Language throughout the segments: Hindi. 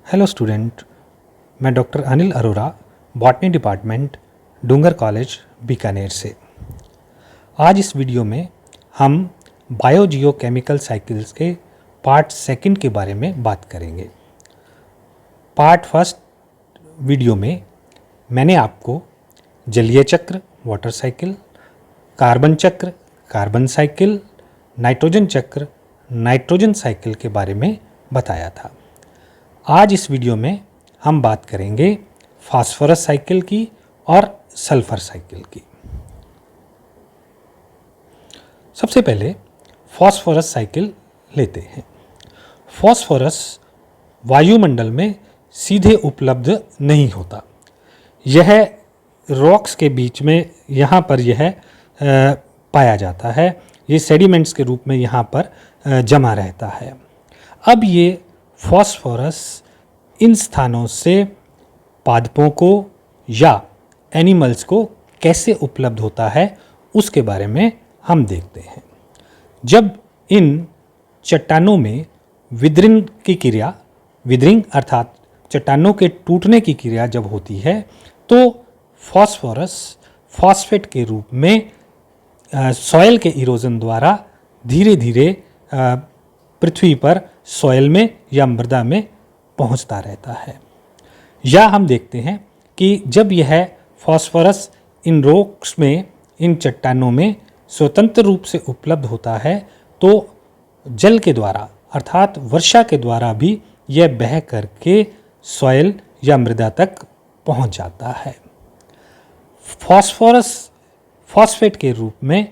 हेलो स्टूडेंट, मैं doctor Anil Arora, botany department, Dungar college, Bikaner से। आज इस वीडियो में हम बायोजियोकेमिकल साइकिल्स के पार्ट सेकंड के बारे में बात करेंगे। पार्ट फर्स्ट वीडियो में मैंने आपको जलीय चक्र वाटर साइकिल, कार्बन चक्र कार्बन साइकिल, नाइट्रोजन चक्र नाइट्रोजन साइकिल के बारे में बताया था। आज इस वीडियो में हम बात करेंगे फास्फोरस साइकिल की और सल्फर साइकिल की। सबसे पहले फास्फोरस साइकिल लेते हैं। फास्फोरस वायुमंडल में सीधे उपलब्ध नहीं होता। यह रॉक्स के बीच में यहाँ पर यह पाया जाता है। ये सेडिमेंट्स के रूप में यहाँ पर जमा रहता है। अब ये फास्फोरस इन स्थानों से पादपों को या एनिमल्स को कैसे उपलब्ध होता है उसके बारे में हम देखते हैं। जब इन चट्टानों में विदरिंग अर्थात चट्टानों के टूटने की क्रिया जब होती है तो फास्फोरस फॉस्फेट के रूप में सॉइल के इरोजन द्वारा धीरे धीरे पृथ्वी पर सॉइल में या मृदा में पहुंचता रहता है। या हम देखते हैं कि जब यह फास्फोरस इन रॉक्स में, इन चट्टानों में स्वतंत्र रूप से उपलब्ध होता है तो जल के द्वारा अर्थात वर्षा के द्वारा भी यह बह करके सॉइल या मृदा तक पहुंच जाता है। फास्फोरस फॉस्फेट के रूप में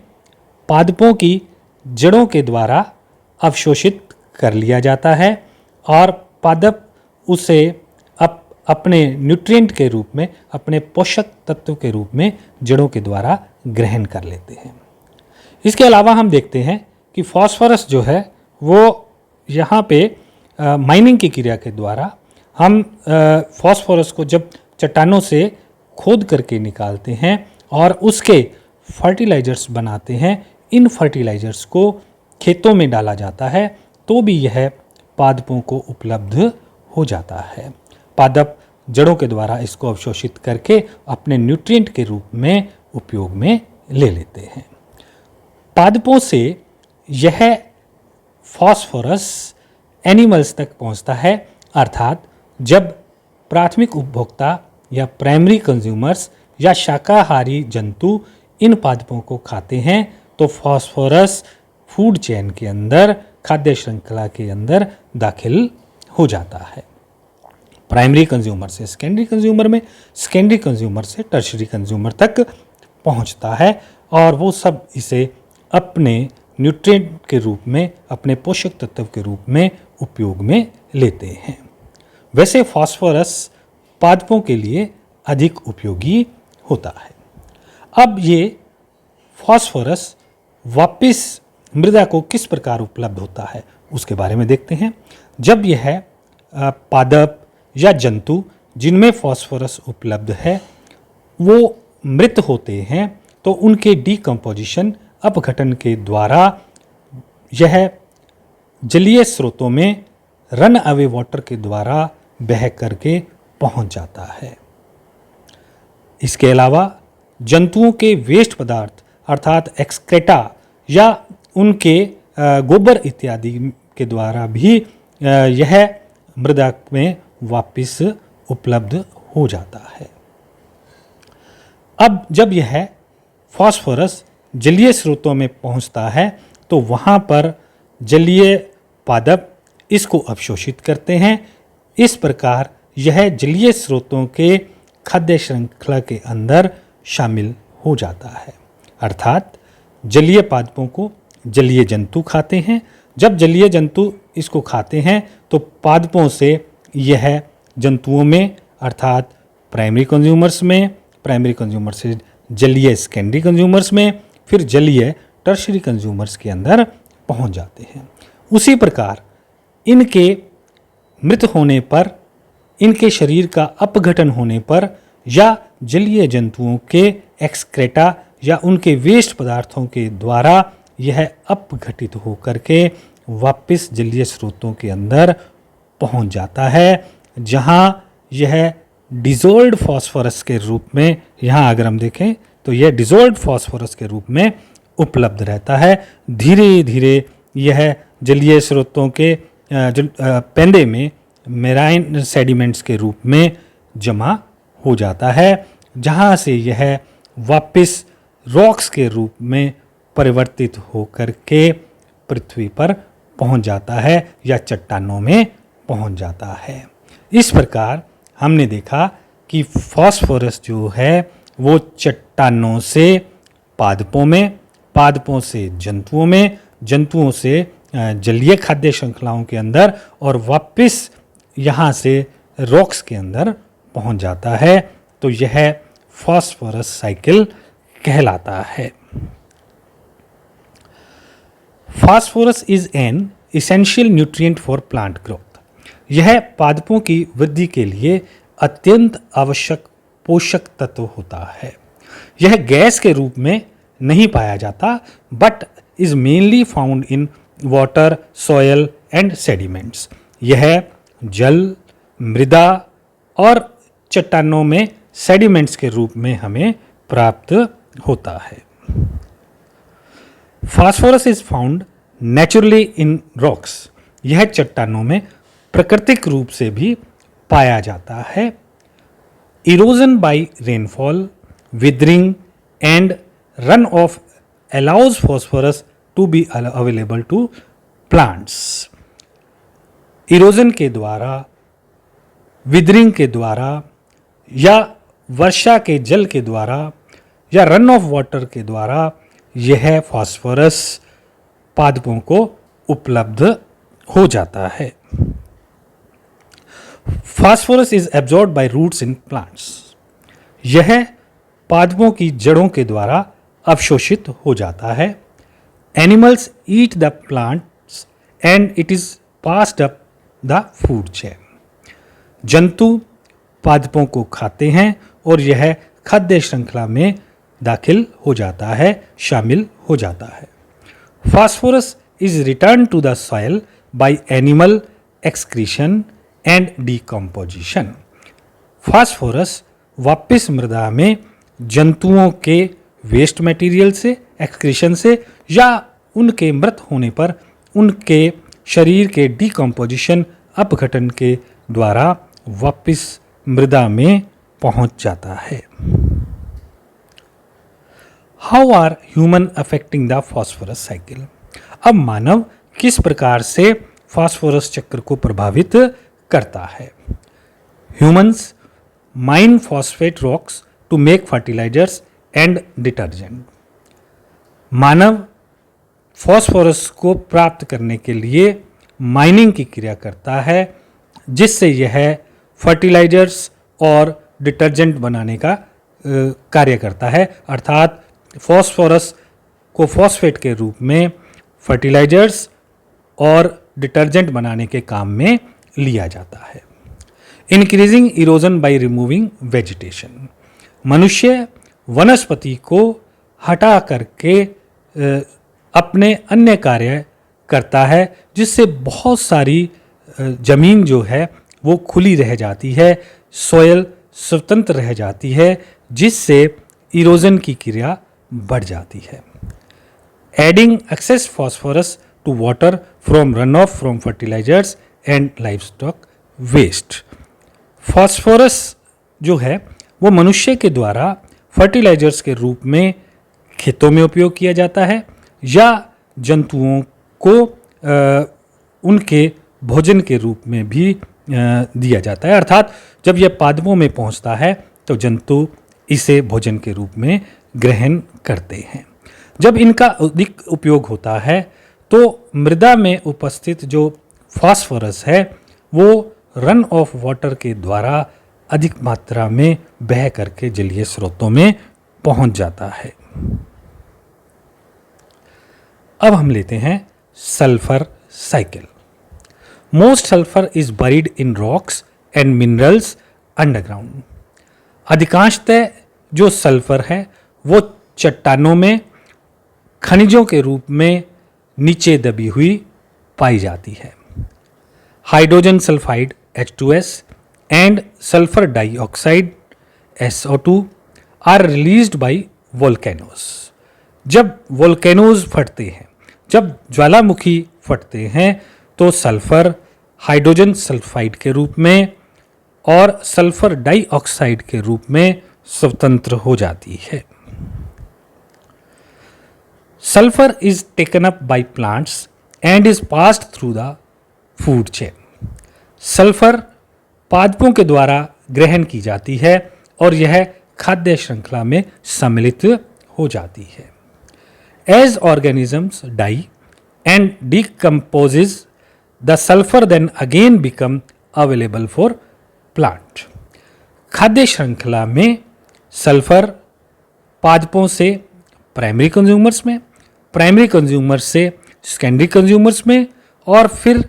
पादपों की जड़ों के द्वारा अवशोषित कर लिया जाता है और पादप उसे अपने न्यूट्रिएंट के रूप में, अपने पोषक तत्व के रूप में जड़ों के द्वारा ग्रहण कर लेते हैं। इसके अलावा हम देखते हैं कि फास्फोरस जो है वो यहाँ पे माइनिंग की क्रिया के द्वारा हम फास्फोरस को जब चट्टानों से खोद करके निकालते हैं और उसके फर्टिलाइजर्स बनाते हैं, इन फर्टिलाइजर्स को खेतों में डाला जाता है तो भी यह पादपों को उपलब्ध हो जाता है। पादप जड़ों के द्वारा इसको अवशोषित करके अपने न्यूट्रिएंट के रूप में उपयोग में ले लेते हैं। पादपों से यह फास्फोरस एनिमल्स तक पहुंचता है, अर्थात जब प्राथमिक उपभोक्ता या प्राइमरी कंज्यूमर्स या शाकाहारी जंतु इन पादपों को खाते हैं तो फास्फोरस फूड चेन के अंदर, खाद्य श्रृंखला के अंदर दाखिल हो जाता है। प्राइमरी कंज्यूमर से सेकेंडरी कंज्यूमर में, सेकेंडरी कंज्यूमर से टर्शरी कंज्यूमर तक पहुंचता है और वो सब इसे अपने न्यूट्रिएंट के रूप में, अपने पोषक तत्व के रूप में उपयोग में लेते हैं। वैसे फास्फोरस पादपों के लिए अधिक उपयोगी होता है। अब ये फास्फोरस वापस मृदा को किस प्रकार उपलब्ध होता है उसके बारे में देखते हैं। जब यह पादप या जंतु जिनमें फास्फोरस उपलब्ध है वो मृत होते हैं तो उनके डीकम्पोजिशन, अपघटन के द्वारा यह जलीय स्रोतों में रन अवे वाटर के द्वारा बह करके पहुंच जाता है। इसके अलावा जंतुओं के वेस्ट पदार्थ अर्थात एक्सक्रेटा या उनके गोबर इत्यादि के द्वारा भी यह मृदा में वापस उपलब्ध हो जाता है। अब जब यह फास्फोरस जलीय स्रोतों में पहुंचता है तो वहां पर जलीय पादप इसको अवशोषित करते हैं। इस प्रकार यह जलीय स्रोतों के खाद्य श्रृंखला के अंदर शामिल हो जाता है, अर्थात जलीय पादपों को जलीय जंतु खाते हैं। जब जलीय जंतु इसको खाते हैं तो पादपों से यह जंतुओं में अर्थात प्राइमरी कंज्यूमर्स में, प्राइमरी कंज्यूमर से जलीय सेकेंडरी कंज्यूमर्स में, फिर जलीय टर्शरी कंज्यूमर्स के अंदर पहुंच जाते हैं। उसी प्रकार इनके मृत होने पर, इनके शरीर का अपघटन होने पर या जलीय जंतुओं के एक्सक्रेटा या उनके वेस्ट पदार्थों के द्वारा यह अपघटित होकर के वापस जलीय स्रोतों के अंदर पहुंच जाता है जहाँ यह डिजोल्व्ड फॉस्फोरस के रूप में, यहाँ अगर हम देखें तो यह डिजोल्व्ड फॉस्फोरस के रूप में उपलब्ध रहता है। धीरे धीरे यह जलीय स्रोतों के पेंदे में मेराइन सेडिमेंट्स के रूप में जमा हो जाता है, जहाँ से यह वापस रॉक्स के रूप में परिवर्तित होकर के पृथ्वी पर पहुंच जाता है या चट्टानों में पहुंच जाता है। इस प्रकार हमने देखा कि फास्फोरस जो है वो चट्टानों से पादपों में, पादपों से जंतुओं में, जंतुओं से जलीय खाद्य श्रृंखलाओं के अंदर और वापस यहाँ से रॉक्स के अंदर पहुंच जाता है। तो यह फास्फोरस साइकिल कहलाता है। Phosphorus is an essential nutrient for plant growth. यह पादपों की वृद्धि के लिए अत्यंत आवश्यक पोषक तत्व होता है। यह गैस के रूप में नहीं पाया जाता, but is mainly found in water, soil and sediments. यह जल, मृदा और चट्टानों में सेडिमेंट्स के रूप में हमें प्राप्त होता है। Phosphorus is found naturally in rocks. यह चट्टानों में प्राकृतिक रूप से भी पाया जाता है। Erosion bye rainfall, withering and run of allows phosphorus to be available to plants। Erosion के द्वारा, विदरिंग के द्वारा या वर्षा के जल के द्वारा या रन ऑफ वाटर के द्वारा यह फास्फोरस पादपों को उपलब्ध हो जाता है। Phosphorus is absorbed by roots in plants. यह पादपों की जड़ों के द्वारा अवशोषित हो जाता है। Animals eat the plants and it is passed up the food chain. जंतु पादपों को खाते हैं और यह खाद्य श्रृंखला में दाखिल हो जाता है, शामिल हो जाता है। Phosphorus is return to the soil by animal excretion and decomposition. Phosphorus वापस मृदा में जंतुओं के वेस्ट मटेरियल से, एक्सक्रीशन से या उनके मृत होने पर उनके शरीर के डिकम्पोजिशन, अपघटन के द्वारा वापस मृदा में पहुंच जाता है। How are human affecting the phosphorus cycle. अब मानव किस प्रकार से फास्फोरस चक्र को प्रभावित करता है। Humans mine phosphate rocks to make fertilisers and detergent. मानव फास्फोरस को प्राप्त करने के लिए माइनिंग की क्रिया करता है, जिससे यह फर्टिलाइजर्स और डिटर्जेंट बनाने का कार्य करता है। अर्थात फास्फोरस को फॉस्फेट के रूप में फर्टिलाइजर्स और डिटर्जेंट बनाने के काम में लिया जाता है। Increasing erosion by removing vegetation. मनुष्य वनस्पति को हटा करके अपने अन्य कार्य करता है, जिससे बहुत सारी जमीन जो है वो खुली रह जाती है, सॉयल स्वतंत्र रह जाती है, जिससे इरोजन की क्रिया बढ़ जाती है। Adding excess phosphorus to water from run off from fertilisers and livestock waste. Phosphorus जो है वो मनुष्य के द्वारा फर्टिलाइजर्स के रूप में खेतों में उपयोग किया जाता है या जंतुओं को उनके भोजन के रूप में भी दिया जाता है। अर्थात जब यह पादपों में पहुंचता है तो जंतु इसे भोजन के रूप में ग्रहण करते हैं। जब इनका अधिक उपयोग होता है तो मृदा में उपस्थित जो फास्फोरस है वो रन ऑफ वाटर के द्वारा अधिक मात्रा में बह करके जलीय स्रोतों में पहुंच जाता है। अब हम लेते हैं sulphur cycle. Most sulphur is buried in rocks and minerals underground. अधिकांशतः जो सल्फर है वो चट्टानों में खनिजों के रूप में नीचे दबी हुई पाई जाती है। Hydrogen sulphide H2S and sulfur dioxide SO2 are released by volcanoes. जब वोल्केनोज फटते हैं, जब ज्वालामुखी फटते हैं, तो सल्फर हाइड्रोजन सल्फाइड के रूप में और सल्फर डाइऑक्साइड के रूप में स्वतंत्र हो जाती है. Sulphur is taken up by plants and is passed through the food chain. Sulphur पादपों के द्वारा ग्रहण की जाती है और यह खाद्य श्रृंखला में सम्मिलित हो जाती है. As organisms die and decomposes, the sulphur then again become available for plant. खाद्य श्रृंखला में सल्फर पादपों से प्राइमरी कंज्यूमर्स में, प्राइमरी कंज्यूमर्स से सेकेंडरी कंज्यूमर्स में और फिर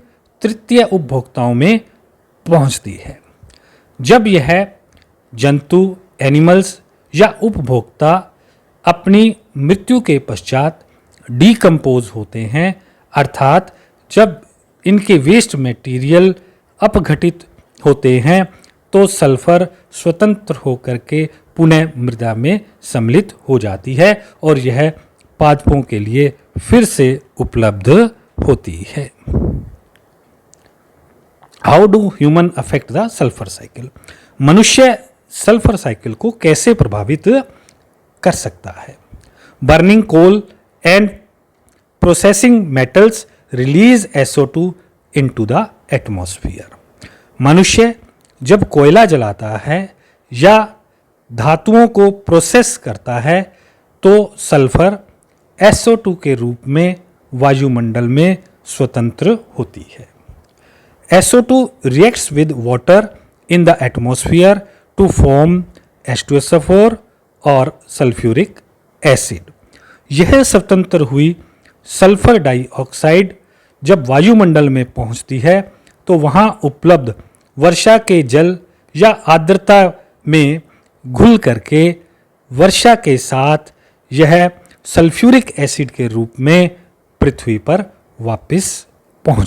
तृतीय उपभोक्ताओं में पहुंचती है. जब यह जंतु, एनिमल्स या उपभोक्ता अपनी मृत्यु के पश्चात डीकम्पोज होते हैं, अर्थात जब इनके वेस्ट मटेरियल अपघटित होते हैं, तो सल्फर स्वतंत्र होकर के पुनः मृदा में सम्मिलित हो जाती है और यह पादपों के लिए फिर से उपलब्ध होती है. How do human affect the sulphur cycle? मनुष्य सल्फर साइकिल को कैसे प्रभावित कर सकता है? Burning coal and processing metals release SO2 into the atmosphere. मनुष्य जब कोयला जलाता है या धातुओं को प्रोसेस करता है, तो सल्फर SO2 के रूप में वायुमंडल में स्वतंत्र होती है. SO2 reacts with water in the atmosphere to form H2SO4 और सल्फ्यूरिक एसिड. यह स्वतंत्र हुई सल्फर डाइऑक्साइड जब वायुमंडल में पहुंचती है, तो वहां उपलब्ध वर्षा के जल या आर्द्रता में घुल करके वर्षा के साथ यह सल्फ्यूरिक एसिड के रूप में पृथ्वी पर वापस पहुंचती